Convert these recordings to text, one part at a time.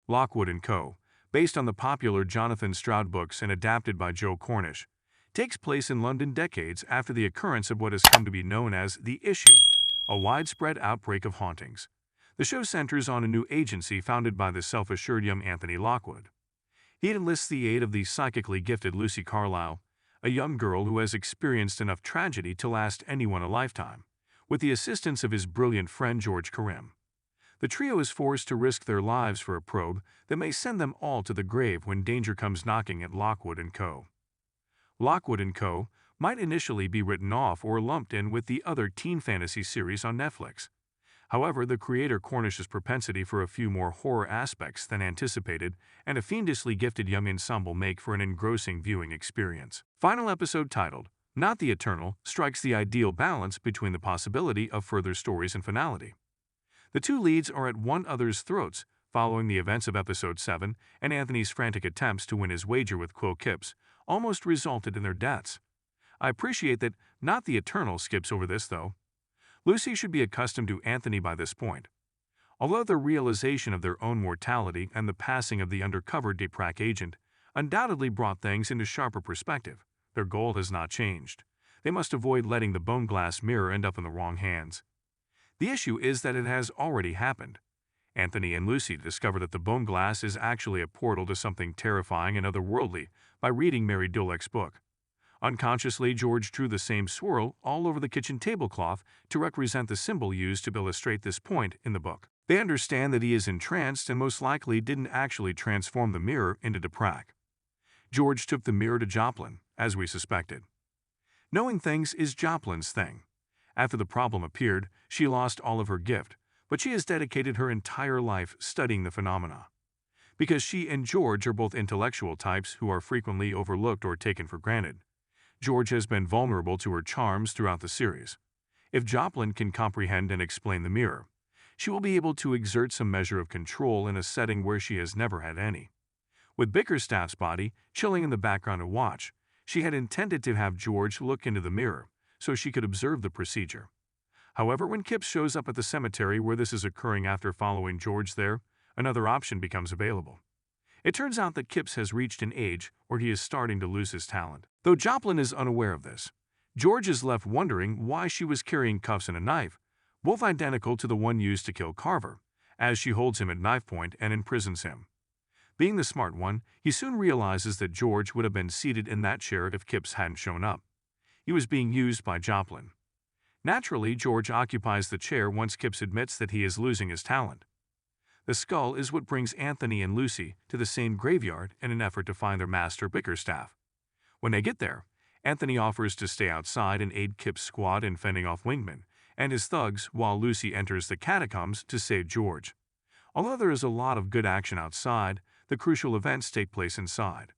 Lockwood & Co., based on the popular Jonathan Stroud books and adapted by Joe Cornish, takes place in London decades after the occurrence of what has come to be known as the Issue, a widespread outbreak of hauntings. The show centers on a new agency founded by the self-assured young Anthony Lockwood. He enlists the aid of the psychically gifted Lucy Carlyle, a young girl who has experienced enough tragedy to last anyone a lifetime, with the assistance of his brilliant friend George Karim. The trio is forced to risk their lives for a probe that may send them all to the grave when danger comes knocking at Lockwood & Co. Lockwood & Co. might initially be written off or lumped in with the other teen fantasy series on Netflix. However, the creator Cornish's propensity for a few more horror aspects than anticipated and a fiendishly gifted young ensemble make for an engrossing viewing experience. Final episode titled, Not the Eternal, strikes the ideal balance between the possibility of further stories and finality. The two leads are at one another's throats following the events of Episode 7, and Anthony's frantic attempts to win his wager with Quill Kipps almost resulted in their deaths. I appreciate that Not the Eternal skips over this, though. Lucy should be accustomed to Anthony by this point. Although the realization of their own mortality and the passing of the undercover Deprac agent undoubtedly brought things into sharper perspective, their goal has not changed. They must avoid letting the bone glass mirror end up in the wrong hands. The issue is that it has already happened. Anthony and Lucy discover that the bone glass is actually a portal to something terrifying and otherworldly by reading Mary Dulek's book. Unconsciously, George drew the same swirl all over the kitchen tablecloth to represent the symbol used to illustrate this point in the book. They understand that he is entranced and most likely didn't actually transform the mirror into Deprac. George took the mirror to Joplin, as we suspected. Knowing things is Joplin's thing. After the problem appeared, she lost all of her gift, but she has dedicated her entire life studying the phenomena. Because she and George are both intellectual types who are frequently overlooked or taken for granted, George has been vulnerable to her charms throughout the series. If Joplin can comprehend and explain the mirror, she will be able to exert some measure of control in a setting where she has never had any. With Bickerstaff's body chilling in the background to watch, she had intended to have George look into the mirror so she could observe the procedure. However, when Kipps shows up at the cemetery where this is occurring after following George there, another option becomes available. It turns out that Kipps has reached an age where he is starting to lose his talent. Though Joplin is unaware of this, George is left wondering why she was carrying cuffs and a knife, both identical to the one used to kill Carver, as she holds him at knife point and imprisons him. Being the smart one, he soon realizes that George would have been seated in that chair if Kipps hadn't shown up. He was being used by Joplin. Naturally, George occupies the chair once Kipps admits that he is losing his talent. The skull is what brings Anthony and Lucy to the same graveyard in an effort to find their master Bickerstaff. When they get there, Anthony offers to stay outside and aid Kipps' squad in fending off wingmen and his thugs while Lucy enters the catacombs to save George. Although there is a lot of good action outside, the crucial events take place inside.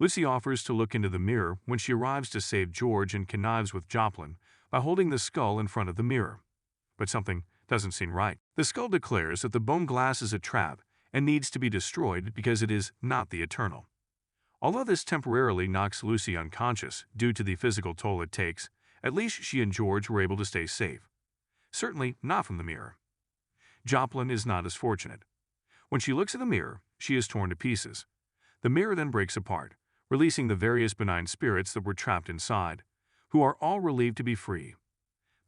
Lucy offers to look into the mirror when she arrives to save George and connives with Joplin by holding the skull in front of the mirror. But something doesn't seem right. The skull declares that the bone glass is a trap and needs to be destroyed because it is not the eternal. Although this temporarily knocks Lucy unconscious due to the physical toll it takes, at least she and George were able to stay safe. Certainly not from the mirror. Joplin is not as fortunate. When she looks in the mirror, she is torn to pieces. The mirror then breaks apart, releasing the various benign spirits that were trapped inside, who are all relieved to be free.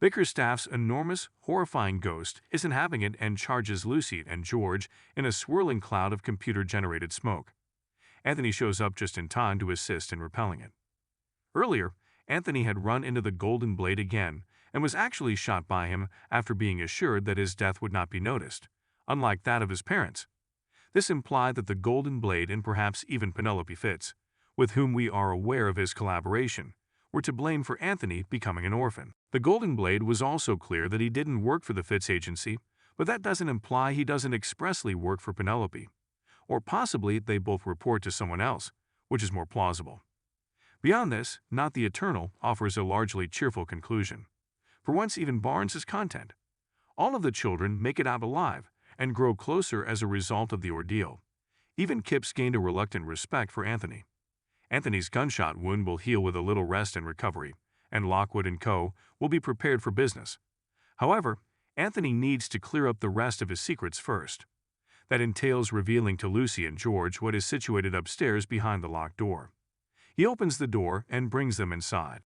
Bickerstaff's enormous, horrifying ghost is inhabiting it and charges Lucy and George in a swirling cloud of computer-generated smoke. Anthony shows up just in time to assist in repelling it. Earlier, Anthony had run into the Golden Blade again and was actually shot by him after being assured that his death would not be noticed, unlike that of his parents. This implied that the Golden Blade and perhaps even Penelope Fitz, with whom we are aware of his collaboration, were to blame for Anthony becoming an orphan. The Golden Blade was also clear that he didn't work for the Fitz agency, but that doesn't imply he doesn't expressly work for Penelope. Or possibly they both report to someone else, which is more plausible. Beyond this, Not the Eternal offers a largely cheerful conclusion. For once, even Barnes is content. All of the children make it out alive and grow closer as a result of the ordeal. Even Kipps gained a reluctant respect for Anthony. Anthony's gunshot wound will heal with a little rest and recovery, and Lockwood & Co. will be prepared for business. However, Anthony needs to clear up the rest of his secrets first. that entails revealing to Lucy and George what is situated upstairs behind the locked door. He opens the door and brings them inside.